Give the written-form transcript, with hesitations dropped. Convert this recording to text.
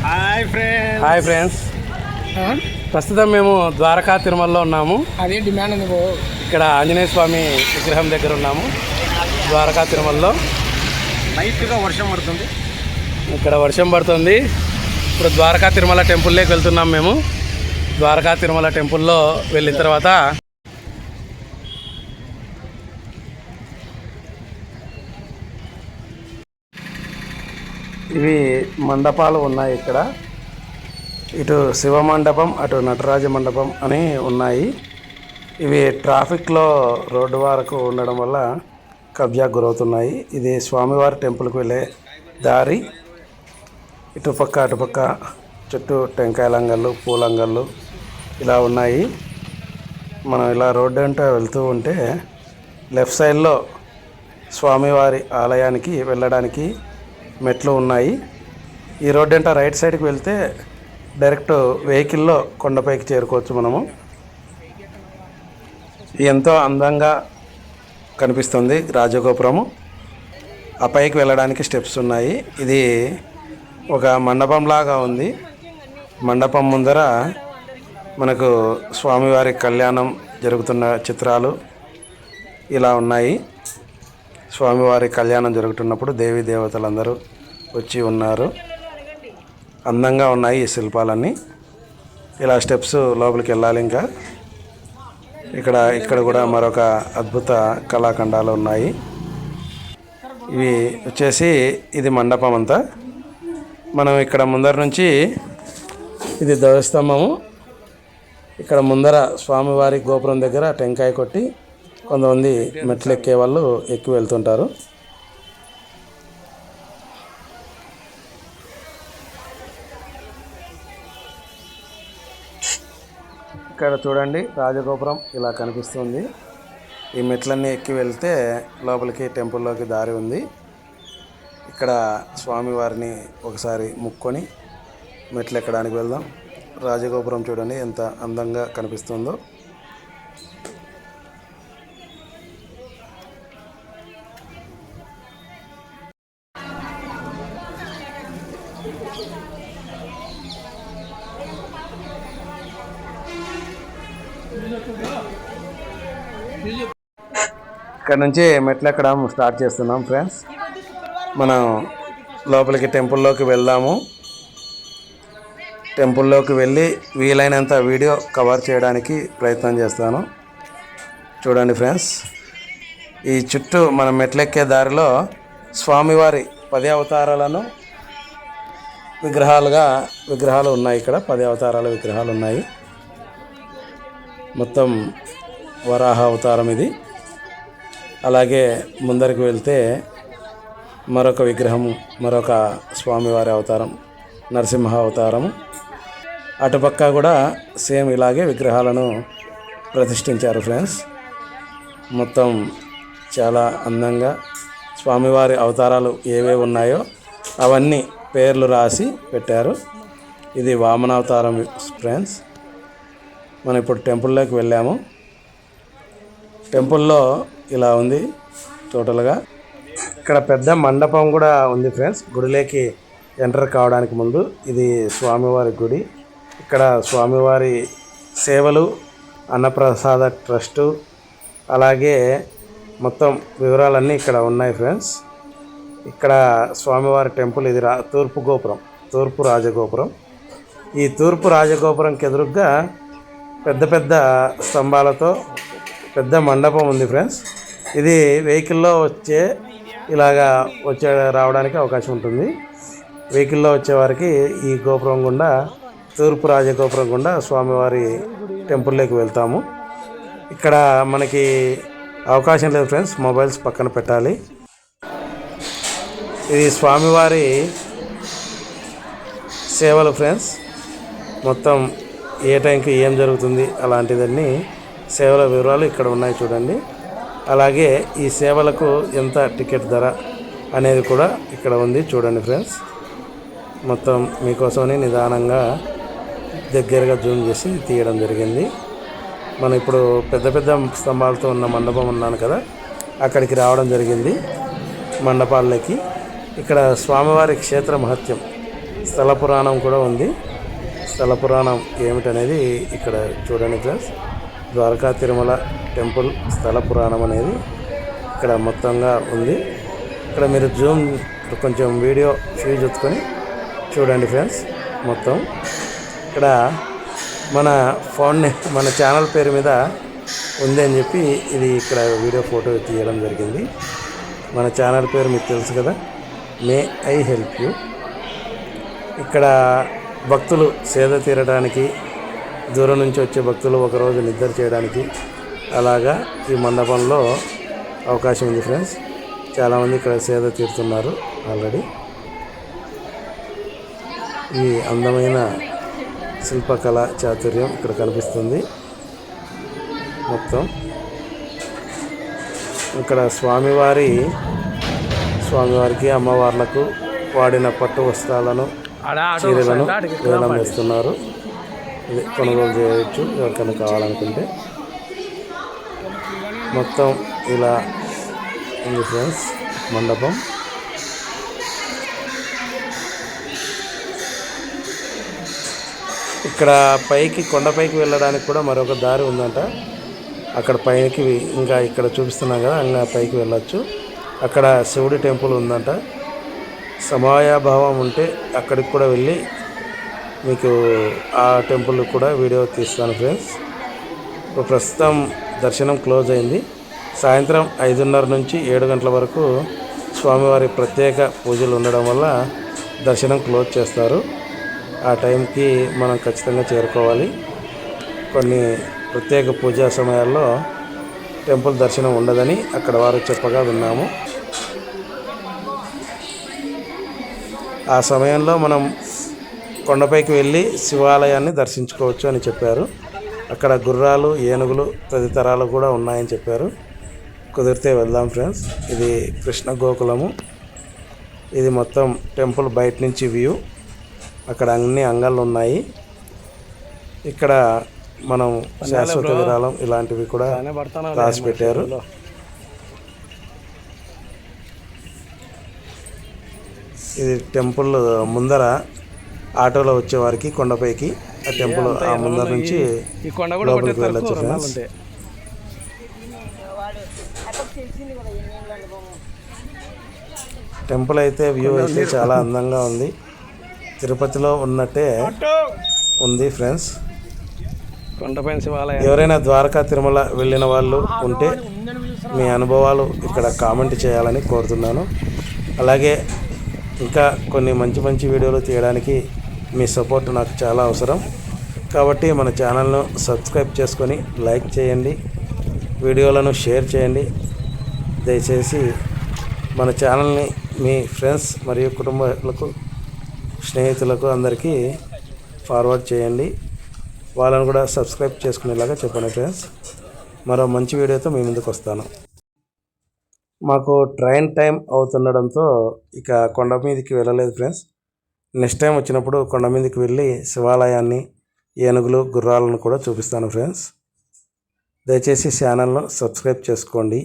Hi friends, ప్రస్తుతం మేము ద్వారకా తిరుమలలో ఉన్నాము. అదే డిమాండ్. ఇక్కడ ఆంజనేయ స్వామి విగ్రహం దగ్గర ఉన్నాము. ద్వారకా తిరుమలలో లైట్గా వర్షం పడుతుంది. ఇక్కడ వర్షం పడుతుంది. ఇప్పుడు ద్వారకా తిరుమల టెంపుల్లోకి వెళ్తున్నాం. మేము ద్వారకా తిరుమల టెంపుల్లో వెళ్ళిన తర్వాత ఇవి మండపాలు ఉన్నాయి. ఇక్కడ ఇటు శివ మండపం, అటు నటరాజ మండపం అని ఉన్నాయి. ఇవి ట్రాఫిక్లో రోడ్డు వరకు ఉండడం వల్ల కబ్జాకు గురవుతున్నాయి. ఇది స్వామివారి టెంపుల్కి వెళ్ళే దారి. ఇటుపక్క అటుపక్క చుట్టూ టెంకాయల అంగళ్ళు, పూలంగళ్ళు ఇలా ఉన్నాయి. మనం ఇలా రోడ్డు అంటే వెళ్తూ ఉంటే లెఫ్ట్ సైడ్లో స్వామివారి ఆలయానికి వెళ్ళడానికి మెట్లు ఉన్నాయి. ఈ రోడ్డు అంటే రైట్ సైడ్కి వెళ్తే డైరెక్ట్ వెహికల్లో కొండపైకి చేరుకోవచ్చు. మనము ఎంతో అందంగా కనిపిస్తుంది రాజగోపురము. ఆ పైకి వెళ్ళడానికి స్టెప్స్ ఉన్నాయి. ఇది ఒక మండపం లాగా ఉంది. మండపం ముందర మనకు స్వామివారి కళ్యాణం జరుగుతున్న చిత్రాలు ఇలా ఉన్నాయి. స్వామివారి కళ్యాణం జరుగుతున్నప్పుడు దేవీ దేవతలందరూ వచ్చి ఉన్నారు. అందంగా ఉన్నాయి ఈ శిల్పాలన్నీ. ఇలా స్టెప్స్ లోపలికి వెళ్ళాలి. ఇంకా ఇక్కడ కూడా మరొక అద్భుత కళాఖండాలు ఉన్నాయి. ఇవి వచ్చేసి ఇది మండపం అంతా. మనం ఇక్కడ ముందర నుంచి ఇది ధ్వజస్తంభము. ఇక్కడ ముందర స్వామివారి గోపురం దగ్గర టెంకాయ కొట్టి కొంతమంది మెట్లు ఎక్కే వాళ్ళు ఎక్కి వెళ్తుంటారు. ఇక్కడ చూడండి, రాజగోపురం ఇలా కనిపిస్తుంది. ఈ మెట్లన్నీ ఎక్కి వెళ్తే లోపలికి టెంపుల్లోకి దారి ఉంది. ఇక్కడ స్వామివారిని ఒకసారి ముక్కొని మెట్లు ఎక్కడానికి వెళ్దాం. రాజగోపురం చూడండి ఎంత అందంగా కనిపిస్తుందో. ఇక్కడ నుంచి మెట్లు ఎక్కడం స్టార్ట్ చేస్తున్నాం ఫ్రెండ్స్. మనం లోపలికి టెంపుల్లోకి వెళ్దాము. టెంపుల్లోకి వెళ్ళి వీలైనంత వీడియో కవర్ చేయడానికి ప్రయత్నం చేస్తాను. చూడండి ఫ్రెండ్స్, ఈ చుట్టూ మనం మెట్లెక్కే దారిలో స్వామివారి 10 అవతారాలను విగ్రహాలు ఉన్నాయి. ఇక్కడ 10 అవతారాల విగ్రహాలు ఉన్నాయి. మొత్తం వరాహ అవతారం ఇది. అలాగే ముందరికి వెళ్తే మరొక విగ్రహము, మరొక స్వామివారి అవతారం నరసింహ అవతారము. అటుపక్క కూడా సేమ్ ఇలాగే విగ్రహాలను ప్రతిష్ఠించారు ఫ్రెండ్స్. మొత్తం చాలా అందంగా స్వామివారి అవతారాలు ఏవేవి ఉన్నాయో అవన్నీ పేర్లు రాసి పెట్టారు. ఇది వామనావతారం ఫ్రెండ్స్. మనం ఇప్పుడు టెంపుల్లోకి వెళ్ళాము. టెంపుల్లో ఇలా ఉంది టోటల్గా. ఇక్కడ పెద్ద మండపం కూడా ఉంది ఫ్రెండ్స్. గుడిలోకి ఎంటర్ కావడానికి ముందు ఇది స్వామివారి గుడి. ఇక్కడ స్వామివారి సేవలు, అన్నప్రసాద ట్రస్టు, అలాగే మొత్తం వివరాలన్నీ ఇక్కడ ఉన్నాయి ఫ్రెండ్స్. ఇక్కడ స్వామివారి టెంపుల్ ఇది తూర్పు రాజగోపురం. ఈ తూర్పు రాజగోపురంకి ఎదురుగ్గా పెద్ద స్తంభాలతో పెద్ద మండపం ఉంది ఫ్రెండ్స్. ఇది వెహికల్లో రావడానికి అవకాశం ఉంటుంది. వెహికల్లో వచ్చేవారికి ఈ గోపురం గుండా, తూర్పు రాజగోపురం గుండా స్వామివారి టెంపుల్లోకి వెళ్తాము. ఇక్కడ మనకి అవకాశం లేదు ఫ్రెండ్స్, మొబైల్స్ పక్కన పెట్టాలి. ఇది స్వామివారి సేవలు ఫ్రెండ్స్. మొత్తం ఏ టైంకి ఏం జరుగుతుంది అలాంటిదన్నీ సేవల వివరాలు ఇక్కడ ఉన్నాయి చూడండి. అలాగే ఈ సేవలకు ఎంత టికెట్ ధర అనేది కూడా ఇక్కడ ఉంది చూడండి ఫ్రెండ్స్. మొత్తం మీకోసమని నిదానంగా దగ్గరగా జూమ్ చేసి తీయడం జరిగింది. మనం ఇప్పుడు పెద్ద స్తంభాలతో ఉన్న మండపం ఉన్నాను కదా, అక్కడికి రావడం జరిగింది మండపాలకి. ఇక్కడ స్వామివారి క్షేత్ర మహత్యం స్థల పురాణం కూడా ఉంది. స్థల పురాణం ఏమిటనేది ఇక్కడ చూడండి ఫ్రెండ్స్. ద్వారకా తిరుమల టెంపుల్ స్థల పురాణం అనేది ఇక్కడ మొత్తంగా ఉంది. ఇక్కడ మీరు జూమ్ కొంచెం వీడియో ఫ్యూజ్ ఎత్తుకొని చూడండి ఫ్రెండ్స్. మొత్తం ఇక్కడ మన ఛానల్ పేరు మీద ఉంది అని చెప్పి ఇది ఇక్కడ వీడియో ఫోటో తీయడం జరిగింది. మన ఛానల్ పేరు మీకు తెలుసు కదా, మే ఐ హెల్ప్ యూ. ఇక్కడ భక్తులు సేద తీరడానికి, దూరం నుంచి వచ్చే భక్తులు ఒకరోజు నిద్ర చేయడానికి అలాగా ఈ మండపంలో అవకాశం ఉంది ఫ్రెండ్స్. చాలామంది ఇక్కడ సేద తీరుతున్నారు ఆల్రెడీ. ఈ అందమైన శిల్పకళ చాతుర్యం ఇక్కడ కనిపిస్తుంది. మొత్తం ఇక్కడ స్వామివారికి అమ్మవార్లకు వాడిన పట్టు వస్త్రాలను, చీరలను వేలం వేస్తున్నారు. ఇది కొనుగోలు చేయవచ్చు ఎవరికైనా కావాలనుకుంటే. మొత్తం ఇలా ఉంది ఫ్రెండ్స్ మండపం. ఇక్కడ కొండపైకి వెళ్ళడానికి కూడా మరొక దారి ఉందంట. అక్కడ పైకి ఇంకా ఇక్కడ చూపిస్తున్నాం కదా, ఇంకా పైకి వెళ్ళొచ్చు. అక్కడ శివుడి టెంపుల్ ఉందంట. సమయాభావం ఉంటే అక్కడికి కూడా వెళ్ళి మీకు ఆ టెంపుల్ కూడా వీడియో తీస్తాను ఫ్రెండ్స్. ఇప్పుడు ప్రస్తుతం దర్శనం క్లోజ్ అయింది. సాయంత్రం 5:30 నుంచి 7 గంటల వరకు స్వామివారి ప్రత్యేక పూజలు ఉండడం వల్ల దర్శనం క్లోజ్ చేస్తారు. ఆ టైంకి మనం ఖచ్చితంగా చేరుకోవాలి. కొన్ని ప్రత్యేక పూజా సమయాల్లో టెంపుల్ దర్శనం ఉండదని అక్కడ వారు చెప్పగా విన్నాము. ఆ సమయంలో మనం కొండపైకి వెళ్ళి శివాలయాన్ని దర్శించుకోవచ్చు అని చెప్పారు. అక్కడ గుర్రాలు, ఏనుగులు తదితరాలు కూడా ఉన్నాయని చెప్పారు. కుదిరితే వెళ్దాం ఫ్రెండ్స్. ఇది కృష్ణ గోకులము. ఇది మొత్తం టెంపుల్ బయట నుంచి వ్యూ. అక్కడ అన్ని అంగాలు ఉన్నాయి. ఇక్కడ మనం శాశ్వత విరాళం ఇలాంటివి కూడా రాసి పెట్టారు. ఇది టెంపుల్ ముందర ఆటోలో వచ్చేవారికి కొండపైకి ఆ టెంపుల్ ఆ ముందర నుంచి లోపలికి వెళ్ళొచ్చు ఫ్రెండ్స్. టెంపుల్ అయితే వ్యూ అయితే చాలా అందంగా ఉంది. తిరుపతిలో ఉన్నట్టే ఉంది ఫ్రెండ్స్. కొండపైన శివాలయం. ఎవరైనా ద్వారకా తిరుమల వెళ్ళిన వాళ్ళు ఉంటే మీ అనుభవాలు ఇక్కడ కామెంట్ చేయాలని కోరుతున్నాను. అలాగే ఇంకా కొన్ని మంచి మంచి వీడియోలు తీయడానికి మీ సపోర్ట్ నాకు చాలా అవసరం. కాబట్టి మన ఛానల్ను సబ్స్క్రైబ్ చేసుకొని లైక్ చేయండి, వీడియోలను షేర్ చేయండి. దయచేసి మన ఛానల్ని మీ ఫ్రెండ్స్ మరియు కుటుంబాలకు, స్నేహితులకు అందరికీ ఫార్వర్డ్ చేయండి. వాళ్ళను కూడా సబ్స్క్రైబ్ చేసుకునేలాగా చెప్పండి ఫ్రెండ్స్. మరో మంచి వీడియోతో మీ ముందుకు వస్తాను. మాకు ట్రైన్ టైం అవుతుండడంతో ఇక కొండ మీదకి వెళ్ళలేదు ఫ్రెండ్స్. నెక్స్ట్ టైం వచ్చినప్పుడు కొండ మీదకి వెళ్ళి శివాలయాన్ని, ఏనుగులు, గుర్రాలను కూడా చూపిస్తాను ఫ్రెండ్స్. దయచేసి ఛానల్ను సబ్స్క్రైబ్ చేసుకోండి.